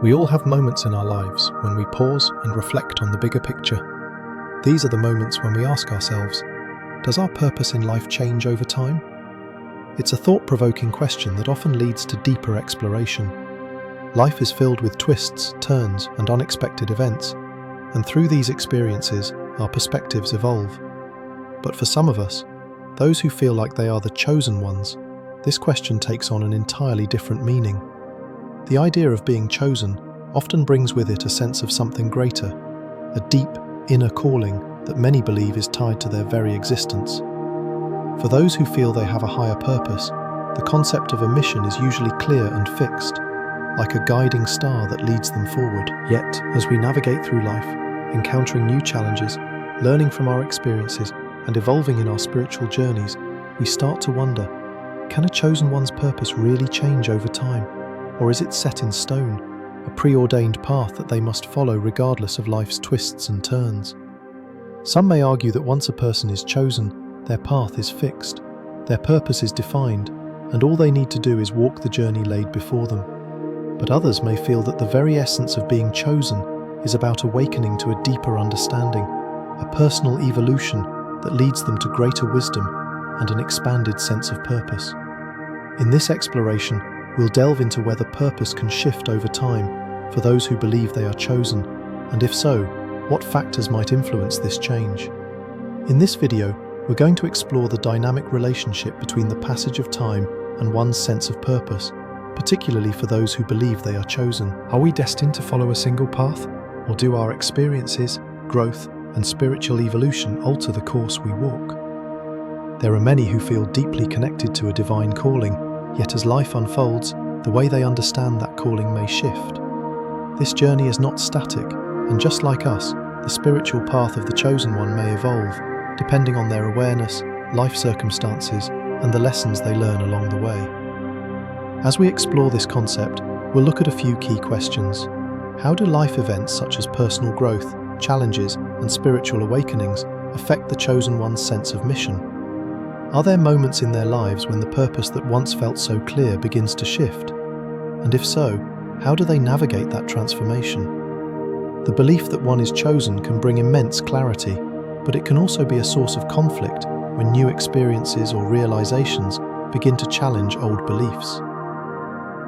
We all have moments in our lives when we pause and reflect on the bigger picture. These are the moments when we ask ourselves, does our purpose in life change over time? It's a thought-provoking question that often leads to deeper exploration. Life is filled with twists, turns, and unexpected events, and through these experiences, our perspectives evolve. But for some of us, those who feel like they are the chosen ones, this question takes on an entirely different meaning. The idea of being chosen often brings with it a sense of something greater, a deep, inner calling that many believe is tied to their very existence. For those who feel they have a higher purpose, the concept of a mission is usually clear and fixed, like a guiding star that leads them forward. Yet, as we navigate through life, encountering new challenges, learning from our experiences, and evolving in our spiritual journeys, we start to wonder, can a chosen one's purpose really change over time? Or is it set in stone, a preordained path that they must follow regardless of life's twists and turns? Some may argue that once a person is chosen, their path is fixed, their purpose is defined, and all they need to do is walk the journey laid before them. But others may feel that the very essence of being chosen is about awakening to a deeper understanding, a personal evolution that leads them to greater wisdom and an expanded sense of purpose. In this exploration, we'll delve into whether purpose can shift over time for those who believe they are chosen, and if so, what factors might influence this change. In this video, we're going to explore the dynamic relationship between the passage of time and one's sense of purpose, particularly for those who believe they are chosen. Are we destined to follow a single path, or do our experiences, growth, and spiritual evolution alter the course we walk? There are many who feel deeply connected to a divine calling, yet as life unfolds, the way they understand that calling may shift. This journey is not static, and just like us, the spiritual path of the chosen one may evolve, depending on their awareness, life circumstances, and the lessons they learn along the way. As we explore this concept, we'll look at a few key questions. How do life events such as personal growth, challenges, and spiritual awakenings affect the chosen one's sense of mission? Are there moments in their lives when the purpose that once felt so clear begins to shift? And if so, how do they navigate that transformation? The belief that one is chosen can bring immense clarity, but it can also be a source of conflict when new experiences or realizations begin to challenge old beliefs.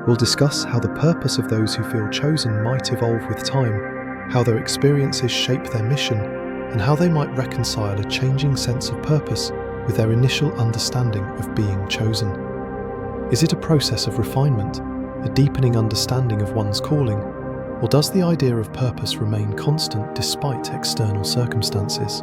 We'll discuss how the purpose of those who feel chosen might evolve with time, how their experiences shape their mission, and how they might reconcile a changing sense of purpose with their initial understanding of being chosen. Is it a process of refinement, a deepening understanding of one's calling, or does the idea of purpose remain constant despite external circumstances?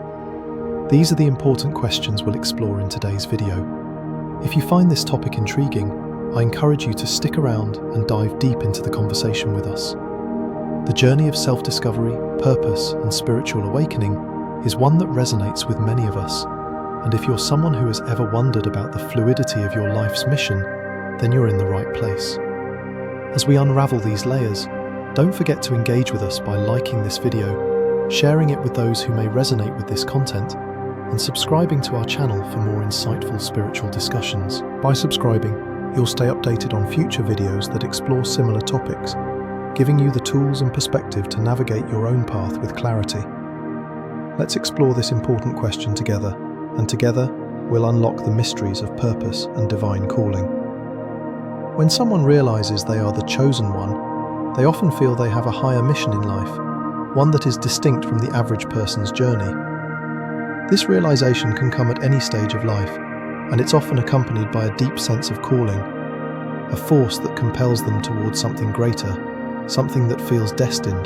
These are the important questions we'll explore in today's video. If you find this topic intriguing, I encourage you to stick around and dive deep into the conversation with us. The journey of self-discovery, purpose, and spiritual awakening is one that resonates with many of us. And if you're someone who has ever wondered about the fluidity of your life's mission, then you're in the right place. As we unravel these layers, don't forget to engage with us by liking this video, sharing it with those who may resonate with this content, and subscribing to our channel for more insightful spiritual discussions. By subscribing, you'll stay updated on future videos that explore similar topics, giving you the tools and perspective to navigate your own path with clarity. Let's explore this important question together, and together we'll unlock the mysteries of purpose and divine calling. When someone realizes they are the chosen one, they often feel they have a higher mission in life, one that is distinct from the average person's journey. This realization can come at any stage of life, and it's often accompanied by a deep sense of calling, a force that compels them towards something greater, something that feels destined.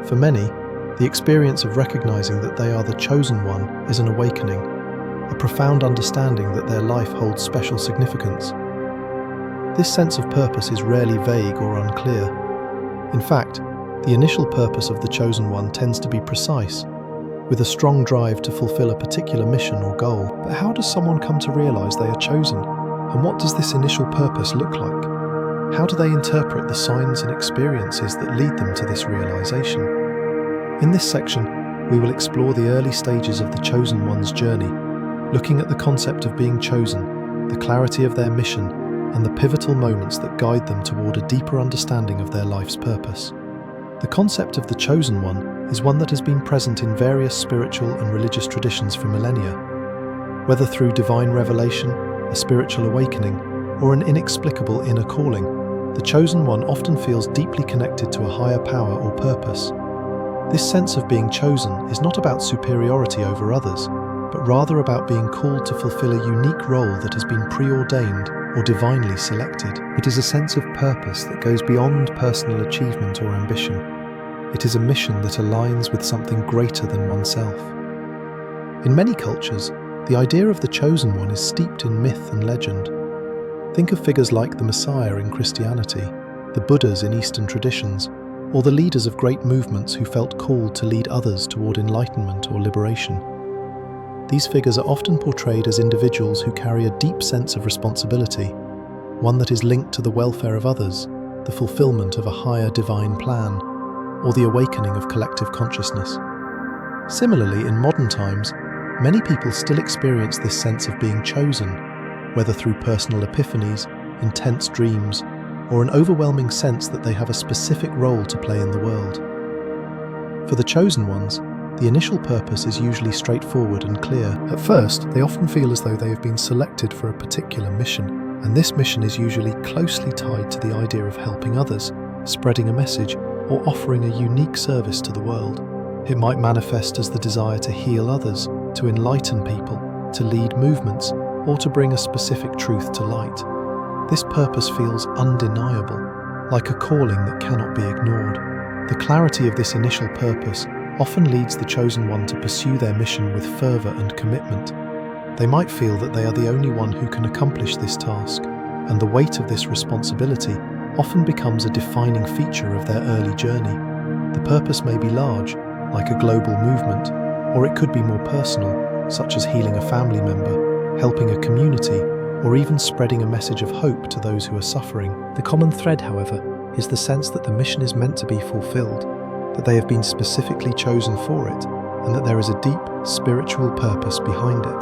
For many, the experience of recognizing that they are the chosen one is an awakening, a profound understanding that their life holds special significance. This sense of purpose is rarely vague or unclear. In fact, the initial purpose of the chosen one tends to be precise, with a strong drive to fulfill a particular mission or goal. But how does someone come to realize they are chosen? And what does this initial purpose look like? How do they interpret the signs and experiences that lead them to this realization? In this section, we will explore the early stages of the chosen one's journey, looking at the concept of being chosen, the clarity of their mission, and the pivotal moments that guide them toward a deeper understanding of their life's purpose. The concept of the chosen one is one that has been present in various spiritual and religious traditions for millennia. Whether through divine revelation, a spiritual awakening, or an inexplicable inner calling, the chosen one often feels deeply connected to a higher power or purpose. This sense of being chosen is not about superiority over others, but rather about being called to fulfill a unique role that has been preordained or divinely selected. It is a sense of purpose that goes beyond personal achievement or ambition. It is a mission that aligns with something greater than oneself. In many cultures, the idea of the chosen one is steeped in myth and legend. Think of figures like the Messiah in Christianity, the Buddhas in Eastern traditions, or the leaders of great movements who felt called to lead others toward enlightenment or liberation. These figures are often portrayed as individuals who carry a deep sense of responsibility, one that is linked to the welfare of others, the fulfillment of a higher divine plan, or the awakening of collective consciousness. Similarly, in modern times, many people still experience this sense of being chosen, whether through personal epiphanies, intense dreams, or an overwhelming sense that they have a specific role to play in the world. For the chosen ones, the initial purpose is usually straightforward and clear. At first, they often feel as though they have been selected for a particular mission, and this mission is usually closely tied to the idea of helping others, spreading a message, or offering a unique service to the world. It might manifest as the desire to heal others, to enlighten people, to lead movements, or to bring a specific truth to light. This purpose feels undeniable, like a calling that cannot be ignored. The clarity of this initial purpose often leads the chosen one to pursue their mission with fervor and commitment. They might feel that they are the only one who can accomplish this task, and the weight of this responsibility often becomes a defining feature of their early journey. The purpose may be large, like a global movement, or it could be more personal, such as healing a family member, helping a community, or even spreading a message of hope to those who are suffering. The common thread, however, is the sense that the mission is meant to be fulfilled, that they have been specifically chosen for it, and that there is a deep spiritual purpose behind it.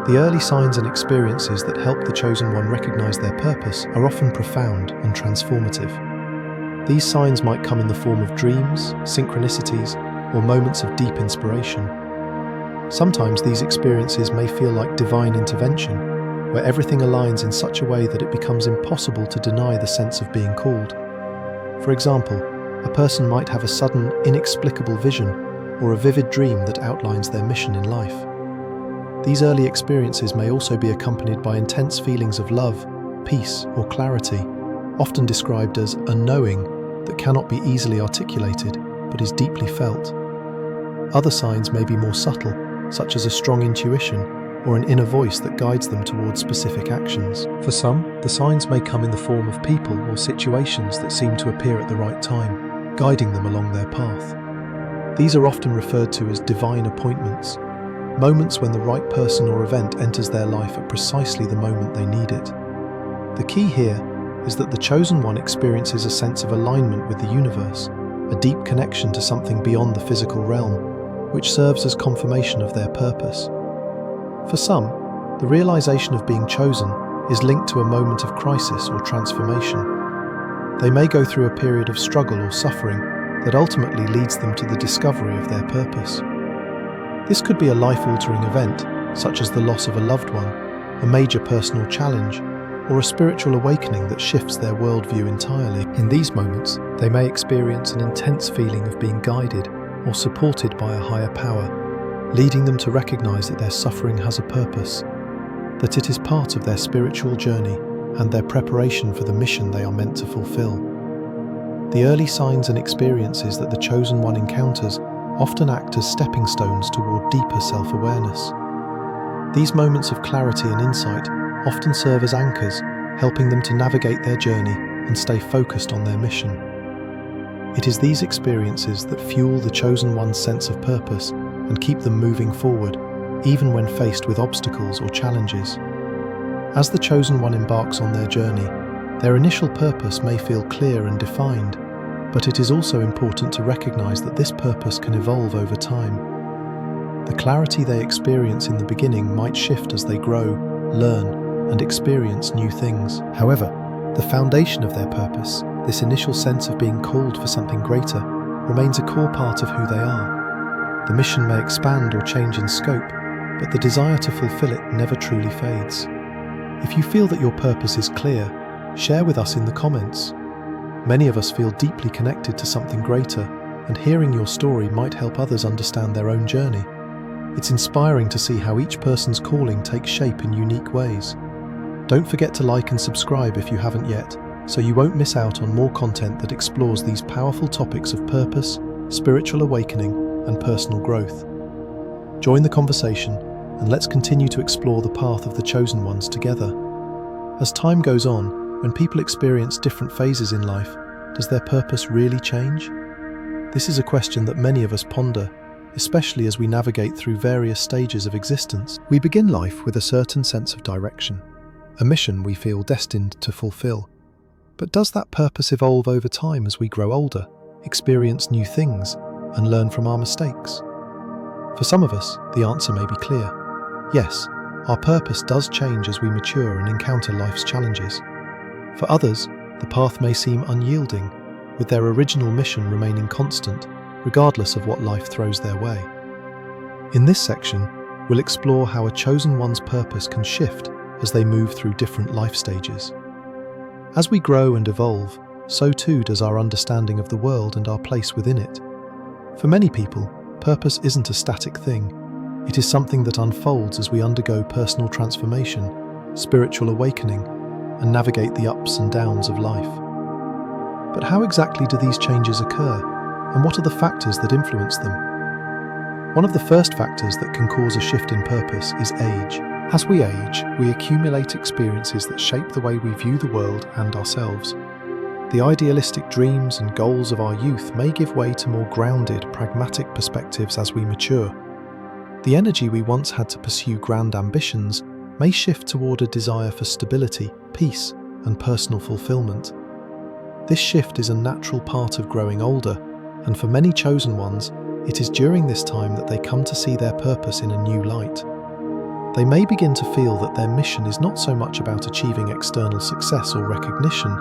The early signs and experiences that help the chosen one recognize their purpose are often profound and transformative. These signs might come in the form of dreams, synchronicities, or moments of deep inspiration. Sometimes these experiences may feel like divine intervention, where everything aligns in such a way that it becomes impossible to deny the sense of being called. For example, a person might have a sudden, inexplicable vision or a vivid dream that outlines their mission in life. These early experiences may also be accompanied by intense feelings of love, peace, or clarity, often described as a knowing that cannot be easily articulated but is deeply felt. Other signs may be more subtle, such as a strong intuition or an inner voice that guides them towards specific actions. For some, the signs may come in the form of people or situations that seem to appear at the right time, guiding them along their path. These are often referred to as divine appointments, moments when the right person or event enters their life at precisely the moment they need it. The key here is that the chosen one experiences a sense of alignment with the universe, a deep connection to something beyond the physical realm, which serves as confirmation of their purpose. For some, the realization of being chosen is linked to a moment of crisis or transformation. They may go through a period of struggle or suffering that ultimately leads them to the discovery of their purpose. This could be a life-altering event, such as the loss of a loved one, a major personal challenge, or a spiritual awakening that shifts their worldview entirely. In these moments, they may experience an intense feeling of being guided or supported by a higher power, leading them to recognize that their suffering has a purpose, that it is part of their spiritual journey and their preparation for the mission they are meant to fulfill. The early signs and experiences that the chosen one encounters often act as stepping stones toward deeper self-awareness. These moments of clarity and insight often serve as anchors, helping them to navigate their journey and stay focused on their mission. It is these experiences that fuel the chosen one's sense of purpose and keep them moving forward, even when faced with obstacles or challenges. As the chosen one embarks on their journey, their initial purpose may feel clear and defined, but it is also important to recognize that this purpose can evolve over time. The clarity they experience in the beginning might shift as they grow, learn, and experience new things. However, the foundation of their purpose, this initial sense of being called for something greater, remains a core part of who they are. The mission may expand or change in scope, but the desire to fulfill it never truly fades. If you feel that your purpose is clear, share with us in the comments. Many of us feel deeply connected to something greater, and hearing your story might help others understand their own journey. It's inspiring to see how each person's calling takes shape in unique ways. Don't forget to like and subscribe if you haven't yet, so you won't miss out on more content that explores these powerful topics of purpose, spiritual awakening, and personal growth. Join the conversation, and let's continue to explore the path of the chosen ones together. As time goes on, when people experience different phases in life, does their purpose really change? This is a question that many of us ponder, especially as we navigate through various stages of existence. We begin life with a certain sense of direction, a mission we feel destined to fulfill. But does that purpose evolve over time as we grow older, experience new things, and learn from our mistakes? For some of us, the answer may be clear. Yes, our purpose does change as we mature and encounter life's challenges. For others, the path may seem unyielding, with their original mission remaining constant, regardless of what life throws their way. In this section, we'll explore how a chosen one's purpose can shift as they move through different life stages. As we grow and evolve, so too does our understanding of the world and our place within it. For many people, purpose isn't a static thing. It is something that unfolds as we undergo personal transformation, spiritual awakening, and navigate the ups and downs of life. But how exactly do these changes occur, and what are the factors that influence them? One of the first factors that can cause a shift in purpose is age. As we age, we accumulate experiences that shape the way we view the world and ourselves. The idealistic dreams and goals of our youth may give way to more grounded, pragmatic perspectives as we mature. The energy we once had to pursue grand ambitions may shift toward a desire for stability, peace, and personal fulfillment. This shift is a natural part of growing older, and for many chosen ones, it is during this time that they come to see their purpose in a new light. They may begin to feel that their mission is not so much about achieving external success or recognition,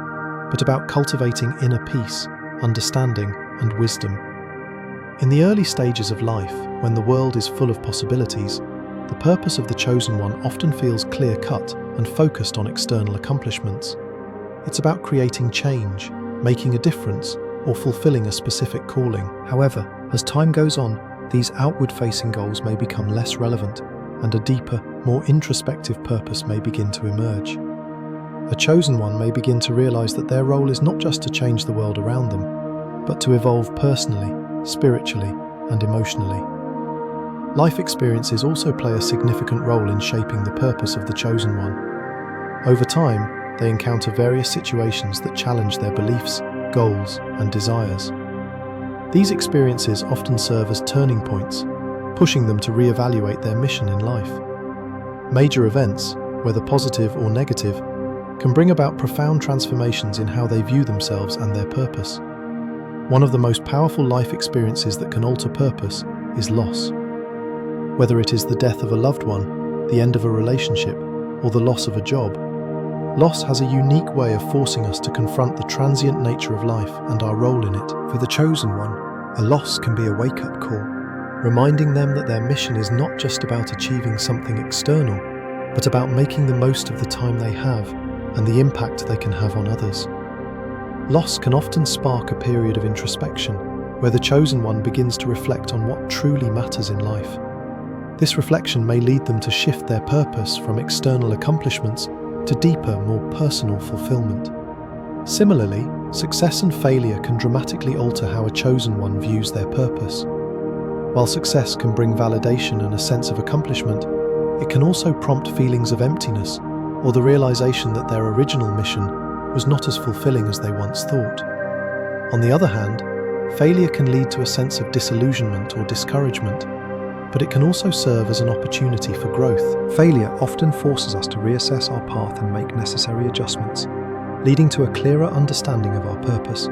but about cultivating inner peace, understanding, and wisdom. In the early stages of life, when the world is full of possibilities, the purpose of the chosen one often feels clear-cut and focused on external accomplishments. It's about creating change, making a difference, or fulfilling a specific calling. However, as time goes on, these outward-facing goals may become less relevant, and a deeper, more introspective purpose may begin to emerge. A chosen one may begin to realize that their role is not just to change the world around them, but to evolve personally, spiritually, and emotionally. Life experiences also play a significant role in shaping the purpose of the chosen one. Over time, they encounter various situations that challenge their beliefs, goals, and desires. These experiences often serve as turning points, pushing them to reevaluate their mission in life. Major events, whether positive or negative, can bring about profound transformations in how they view themselves and their purpose. One of the most powerful life experiences that can alter purpose is loss. Whether it is the death of a loved one, the end of a relationship, or the loss of a job, loss has a unique way of forcing us to confront the transient nature of life and our role in it. For the chosen one, a loss can be a wake-up call, reminding them that their mission is not just about achieving something external, but about making the most of the time they have and the impact they can have on others. Loss can often spark a period of introspection, where the chosen one begins to reflect on what truly matters in life. This reflection may lead them to shift their purpose from external accomplishments to deeper, more personal fulfillment. Similarly, success and failure can dramatically alter how a chosen one views their purpose. While success can bring validation and a sense of accomplishment, it can also prompt feelings of emptiness or the realization that their original mission was not as fulfilling as they once thought. On the other hand, failure can lead to a sense of disillusionment or discouragement, but it can also serve as an opportunity for growth. Failure often forces us to reassess our path and make necessary adjustments, leading to a clearer understanding of our purpose.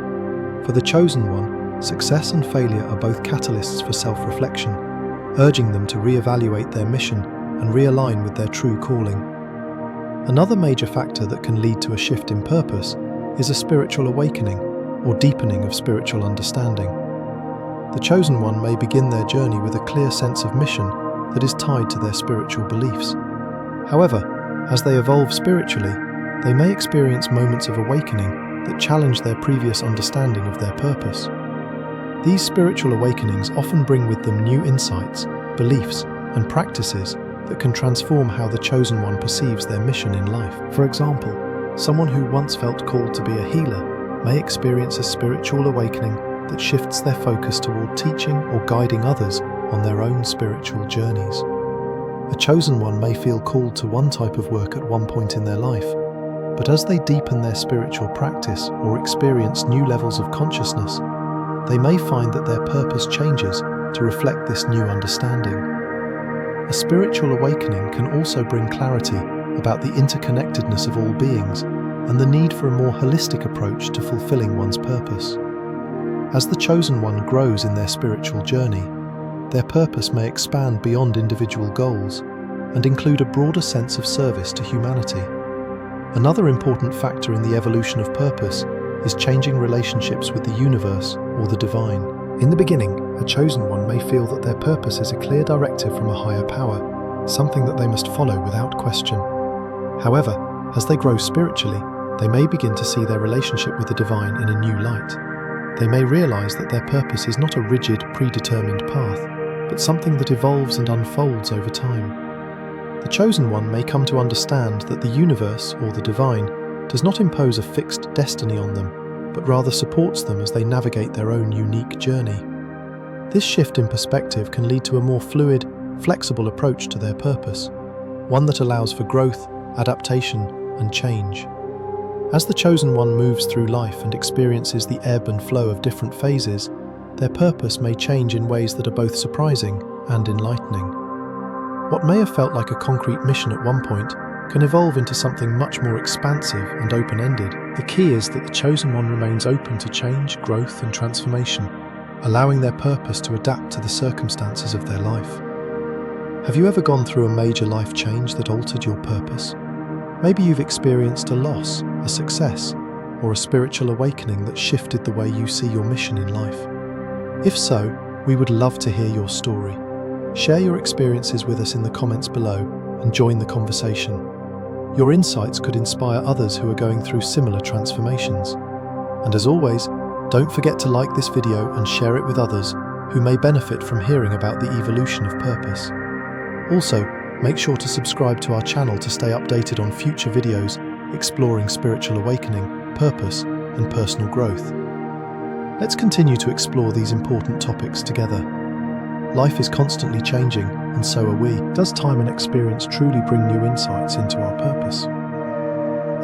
For the chosen one, success and failure are both catalysts for self-reflection, urging them to reevaluate their mission and realign with their true calling. Another major factor that can lead to a shift in purpose is a spiritual awakening or deepening of spiritual understanding. The chosen one may begin their journey with a clear sense of mission that is tied to their spiritual beliefs. However, as they evolve spiritually, they may experience moments of awakening that challenge their previous understanding of their purpose. These spiritual awakenings often bring with them new insights, beliefs, and practices that can transform how the chosen one perceives their mission in life. For example, someone who once felt called to be a healer may experience a spiritual awakening that shifts their focus toward teaching or guiding others on their own spiritual journeys. A chosen one may feel called to one type of work at one point in their life, but as they deepen their spiritual practice or experience new levels of consciousness, they may find that their purpose changes to reflect this new understanding. A spiritual awakening can also bring clarity about the interconnectedness of all beings and the need for a more holistic approach to fulfilling one's purpose. As the chosen one grows in their spiritual journey, their purpose may expand beyond individual goals and include a broader sense of service to humanity. Another important factor in the evolution of purpose is changing relationships with the universe or the divine. In the beginning, a chosen one may feel that their purpose is a clear directive from a higher power, something that they must follow without question. However, as they grow spiritually, they may begin to see their relationship with the divine in a new light. They may realize that their purpose is not a rigid, predetermined path, but something that evolves and unfolds over time. The chosen one may come to understand that the universe, or the divine, does not impose a fixed destiny on them, but rather supports them as they navigate their own unique journey. This shift in perspective can lead to a more fluid, flexible approach to their purpose, one that allows for growth, adaptation, and change. As the chosen one moves through life and experiences the ebb and flow of different phases, their purpose may change in ways that are both surprising and enlightening. What may have felt like a concrete mission at one point can evolve into something much more expansive and open-ended. The key is that the chosen one remains open to change, growth, and transformation, allowing their purpose to adapt to the circumstances of their life. Have you ever gone through a major life change that altered your purpose? Maybe you've experienced a loss, a success, or a spiritual awakening that shifted the way you see your mission in life. If so, we would love to hear your story. Share your experiences with us in the comments below and join the conversation. Your insights could inspire others who are going through similar transformations. And as always, don't forget to like this video and share it with others who may benefit from hearing about the evolution of purpose. Also, make sure to subscribe to our channel to stay updated on future videos exploring spiritual awakening, purpose, and personal growth. Let's continue to explore these important topics together. Life is constantly changing, and so are we. Does time and experience truly bring new insights into our purpose?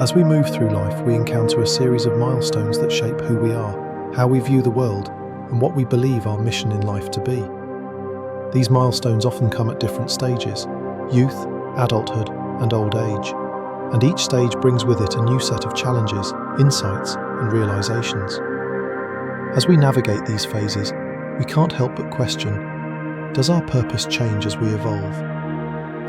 As we move through life, we encounter a series of milestones that shape who we are, how we view the world, and what we believe our mission in life to be. These milestones often come at different stages: youth, adulthood, and old age. And each stage brings with it a new set of challenges, insights, and realizations. As we navigate these phases, we can't help but question, does our purpose change as we evolve?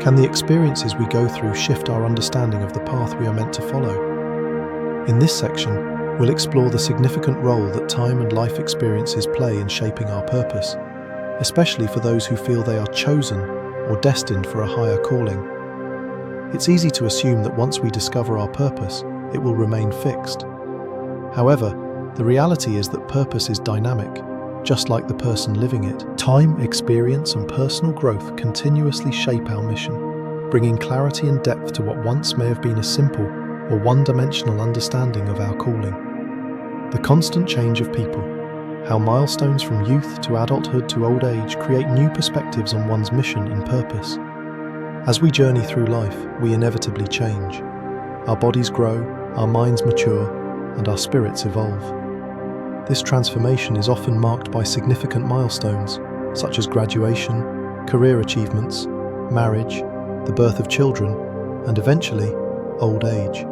Can the experiences we go through shift our understanding of the path we are meant to follow? In this section, we'll explore the significant role that time and life experiences play in shaping our purpose, especially for those who feel they are chosen or destined for a higher calling. It's easy to assume that once we discover our purpose, it will remain fixed. However, the reality is that purpose is dynamic, just like the person living it. Time, experience, and personal growth continuously shape our mission, bringing clarity and depth to what once may have been a simple or one-dimensional understanding of our calling. The constant change of people, how milestones from youth to adulthood to old age create new perspectives on one's mission and purpose. As we journey through life, we inevitably change. Our bodies grow, our minds mature, and our spirits evolve. This transformation is often marked by significant milestones, such as graduation, career achievements, marriage, the birth of children, and eventually, old age.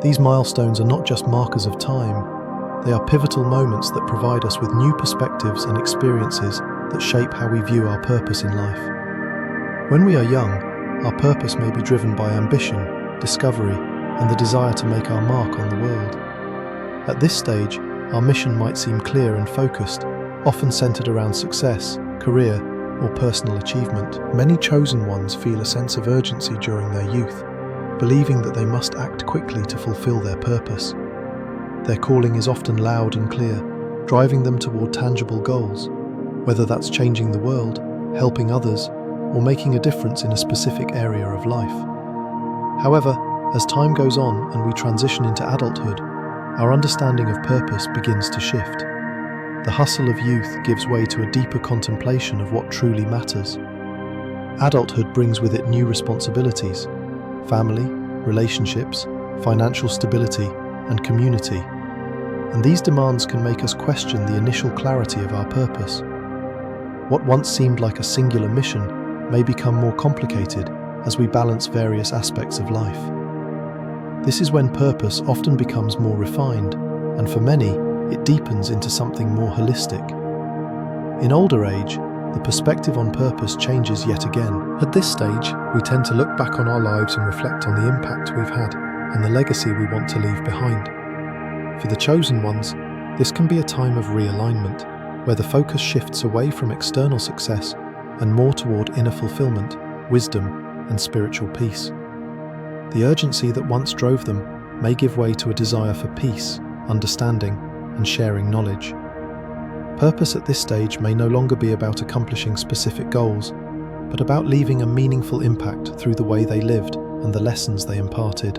These milestones are not just markers of time, they are pivotal moments that provide us with new perspectives and experiences that shape how we view our purpose in life. When we are young, our purpose may be driven by ambition, discovery, and the desire to make our mark on the world. At this stage, our mission might seem clear and focused, often centered around success, career, or personal achievement. Many chosen ones feel a sense of urgency during their youth, believing that they must act quickly to fulfill their purpose. Their calling is often loud and clear, driving them toward tangible goals, whether that's changing the world, helping others, or making a difference in a specific area of life. However, as time goes on and we transition into adulthood, our understanding of purpose begins to shift. The hustle of youth gives way to a deeper contemplation of what truly matters. Adulthood brings with it new responsibilities: family, relationships, financial stability, and community. And these demands can make us question the initial clarity of our purpose. What once seemed like a singular mission may become more complicated as we balance various aspects of life. This is when purpose often becomes more refined, and for many, it deepens into something more holistic. In older age, the perspective on purpose changes yet again. At this stage, we tend to look back on our lives and reflect on the impact we've had and the legacy we want to leave behind. For the chosen ones, this can be a time of realignment, where the focus shifts away from external success and more toward inner fulfillment, wisdom, and spiritual peace. The urgency that once drove them may give way to a desire for peace, understanding, and sharing knowledge. Purpose at this stage may no longer be about accomplishing specific goals, but about leaving a meaningful impact through the way they lived and the lessons they imparted.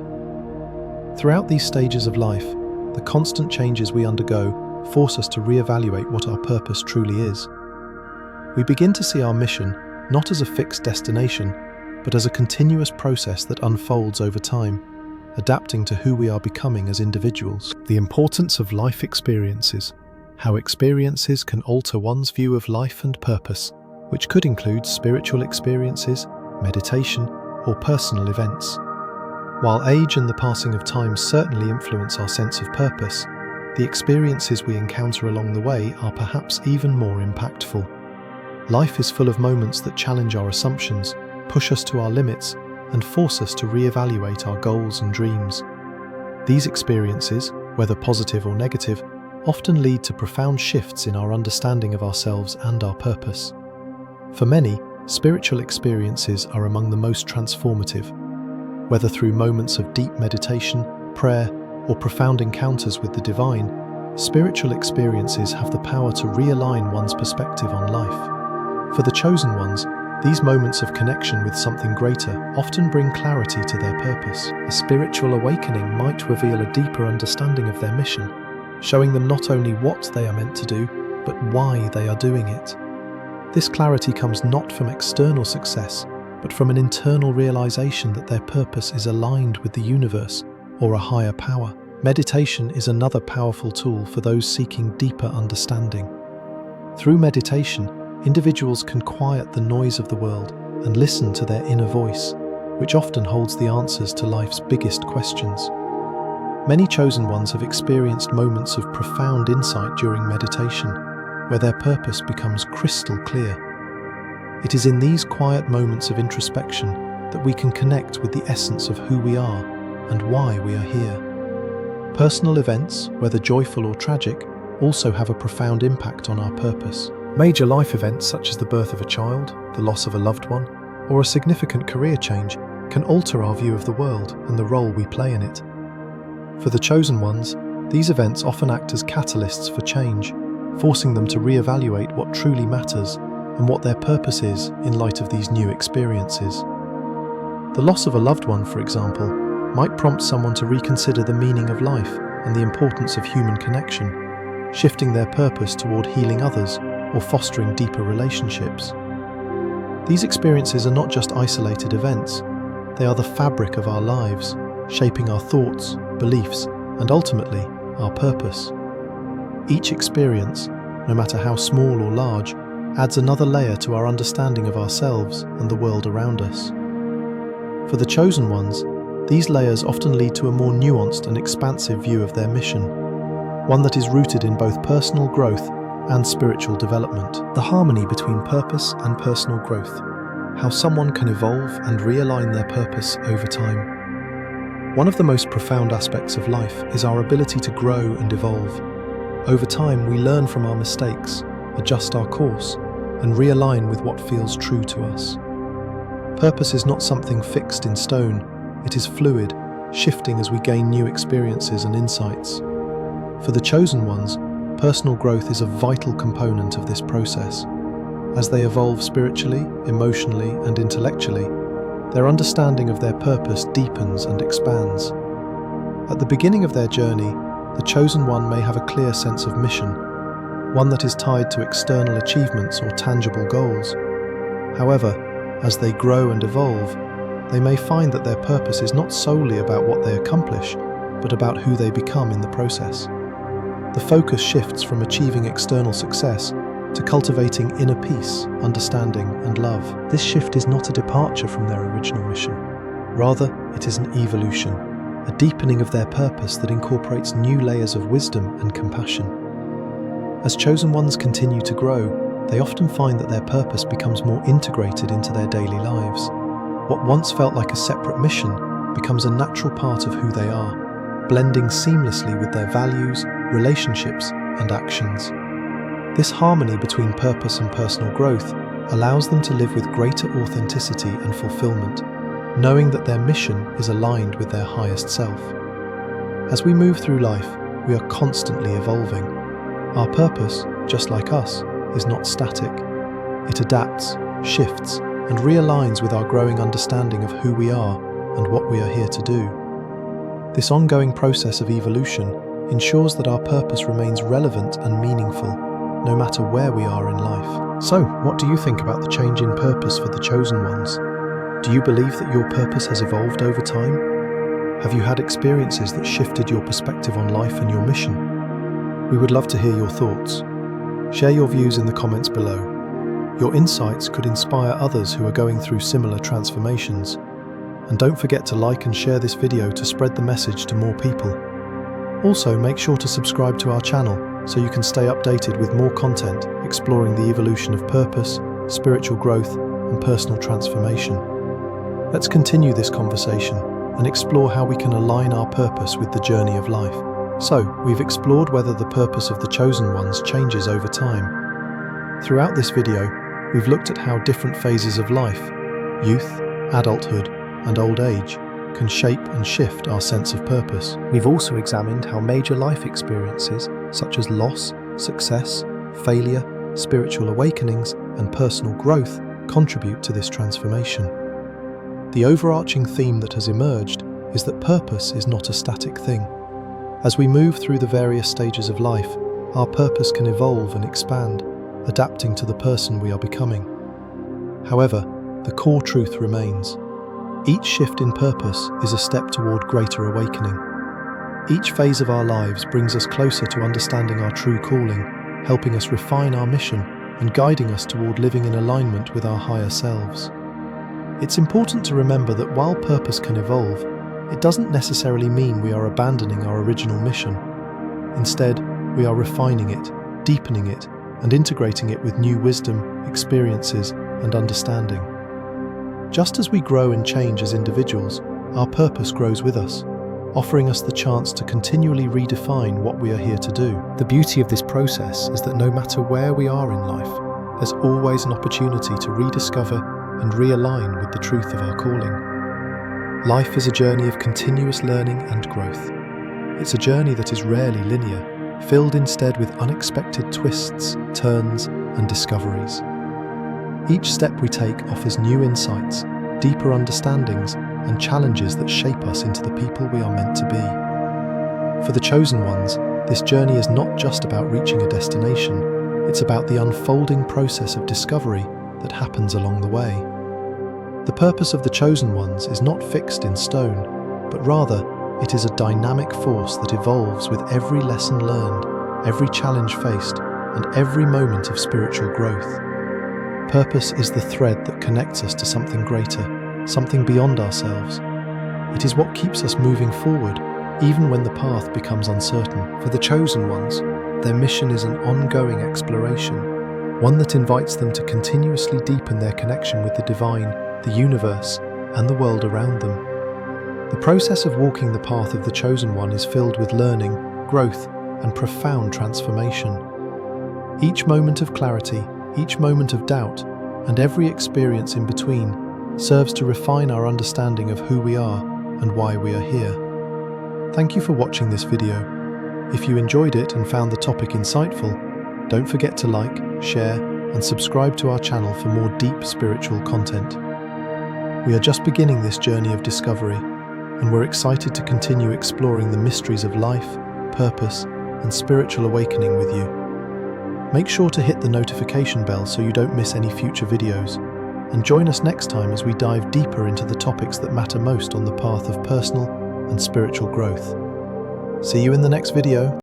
Throughout these stages of life, the constant changes we undergo force us to reevaluate what our purpose truly is. We begin to see our mission not as a fixed destination, but as a continuous process that unfolds over time, adapting to who we are becoming as individuals. The importance of life experiences. How experiences can alter one's view of life and purpose, which could include spiritual experiences, meditation, or personal events. While age and the passing of time certainly influence our sense of purpose, the experiences we encounter along the way are perhaps even more impactful. Life is full of moments that challenge our assumptions, push us to our limits, and force us to reevaluate our goals and dreams. These experiences, whether positive or negative, often lead to profound shifts in our understanding of ourselves and our purpose. For many, spiritual experiences are among the most transformative. Whether through moments of deep meditation, prayer, or profound encounters with the divine, spiritual experiences have the power to realign one's perspective on life. For the chosen ones, these moments of connection with something greater often bring clarity to their purpose. A spiritual awakening might reveal a deeper understanding of their mission, showing them not only what they are meant to do, but why they are doing it. This clarity comes not from external success, but from an internal realization that their purpose is aligned with the universe or a higher power. Meditation is another powerful tool for those seeking deeper understanding. Through meditation, individuals can quiet the noise of the world and listen to their inner voice, which often holds the answers to life's biggest questions. Many chosen ones have experienced moments of profound insight during meditation, where their purpose becomes crystal clear. It is in these quiet moments of introspection that we can connect with the essence of who we are and why we are here. Personal events, whether joyful or tragic, also have a profound impact on our purpose. Major life events such as the birth of a child, the loss of a loved one, or a significant career change can alter our view of the world and the role we play in it. For the chosen ones, these events often act as catalysts for change, forcing them to reevaluate what truly matters and what their purpose is in light of these new experiences. The loss of a loved one, for example, might prompt someone to reconsider the meaning of life and the importance of human connection, shifting their purpose toward healing others or fostering deeper relationships. These experiences are not just isolated events, they are the fabric of our lives, shaping our thoughts, beliefs, and ultimately, our purpose. Each experience, no matter how small or large, adds another layer to our understanding of ourselves and the world around us. For the chosen ones, these layers often lead to a more nuanced and expansive view of their mission, one that is rooted in both personal growth and spiritual development. The harmony between purpose and personal growth, how someone can evolve and realign their purpose over time. One of the most profound aspects of life is our ability to grow and evolve. Over time, we learn from our mistakes, adjust our course, and realign with what feels true to us. Purpose is not something fixed in stone, it is fluid, shifting as we gain new experiences and insights. For the chosen ones, personal growth is a vital component of this process. As they evolve spiritually, emotionally, and intellectually, their understanding of their purpose deepens and expands. At the beginning of their journey, the chosen one may have a clear sense of mission, one that is tied to external achievements or tangible goals. However, as they grow and evolve, they may find that their purpose is not solely about what they accomplish, but about who they become in the process. The focus shifts from achieving external success to cultivating inner peace, understanding, and love. This shift is not a departure from their original mission. Rather, it is an evolution, a deepening of their purpose that incorporates new layers of wisdom and compassion. As chosen ones continue to grow, they often find that their purpose becomes more integrated into their daily lives. What once felt like a separate mission becomes a natural part of who they are, blending seamlessly with their values, relationships, and actions. This harmony between purpose and personal growth allows them to live with greater authenticity and fulfillment, knowing that their mission is aligned with their highest self. As we move through life, we are constantly evolving. Our purpose, just like us, is not static. It adapts, shifts, and realigns with our growing understanding of who we are and what we are here to do. This ongoing process of evolution ensures that our purpose remains relevant and meaningful, no matter where we are in life. So, what do you think about the change in purpose for the chosen ones? Do you believe that your purpose has evolved over time? Have you had experiences that shifted your perspective on life and your mission? We would love to hear your thoughts. Share your views in the comments below. Your insights could inspire others who are going through similar transformations. And don't forget to like and share this video to spread the message to more people. Also, make sure to subscribe to our channel so you can stay updated with more content exploring the evolution of purpose, spiritual growth, and personal transformation. Let's continue this conversation and explore how we can align our purpose with the journey of life. So, we've explored whether the purpose of the chosen ones changes over time. Throughout this video, we've looked at how different phases of life, youth, adulthood, and old age, can shape and shift our sense of purpose. We've also examined how major life experiences, such as loss, success, failure, spiritual awakenings, and personal growth, contribute to this transformation. The overarching theme that has emerged is that purpose is not a static thing. As we move through the various stages of life, our purpose can evolve and expand, adapting to the person we are becoming. However, the core truth remains. Each shift in purpose is a step toward greater awakening. Each phase of our lives brings us closer to understanding our true calling, helping us refine our mission and guiding us toward living in alignment with our higher selves. It's important to remember that while purpose can evolve, it doesn't necessarily mean we are abandoning our original mission. Instead, we are refining it, deepening it, and integrating it with new wisdom, experiences, and understanding. Just as we grow and change as individuals, our purpose grows with us, offering us the chance to continually redefine what we are here to do. The beauty of this process is that no matter where we are in life, there's always an opportunity to rediscover and realign with the truth of our calling. Life is a journey of continuous learning and growth. It's a journey that is rarely linear, filled instead with unexpected twists, turns, and discoveries. Each step we take offers new insights, deeper understandings, and challenges that shape us into the people we are meant to be. For the chosen ones, this journey is not just about reaching a destination, it's about the unfolding process of discovery that happens along the way. The purpose of the chosen ones is not fixed in stone, but rather, it is a dynamic force that evolves with every lesson learned, every challenge faced, and every moment of spiritual growth. Purpose is the thread that connects us to something greater, something beyond ourselves. It is what keeps us moving forward, even when the path becomes uncertain. For the chosen ones, their mission is an ongoing exploration, one that invites them to continuously deepen their connection with the divine, the universe, and the world around them. The process of walking the path of the chosen one is filled with learning, growth, and profound transformation. Each moment of clarity, each moment of doubt, and every experience in between serves to refine our understanding of who we are and why we are here. Thank you for watching this video. If you enjoyed it and found the topic insightful, don't forget to like, share, and subscribe to our channel for more deep spiritual content. We are just beginning this journey of discovery, and we're excited to continue exploring the mysteries of life, purpose, and spiritual awakening with you. Make sure to hit the notification bell so you don't miss any future videos, and join us next time as we dive deeper into the topics that matter most on the path of personal and spiritual growth. See you in the next video.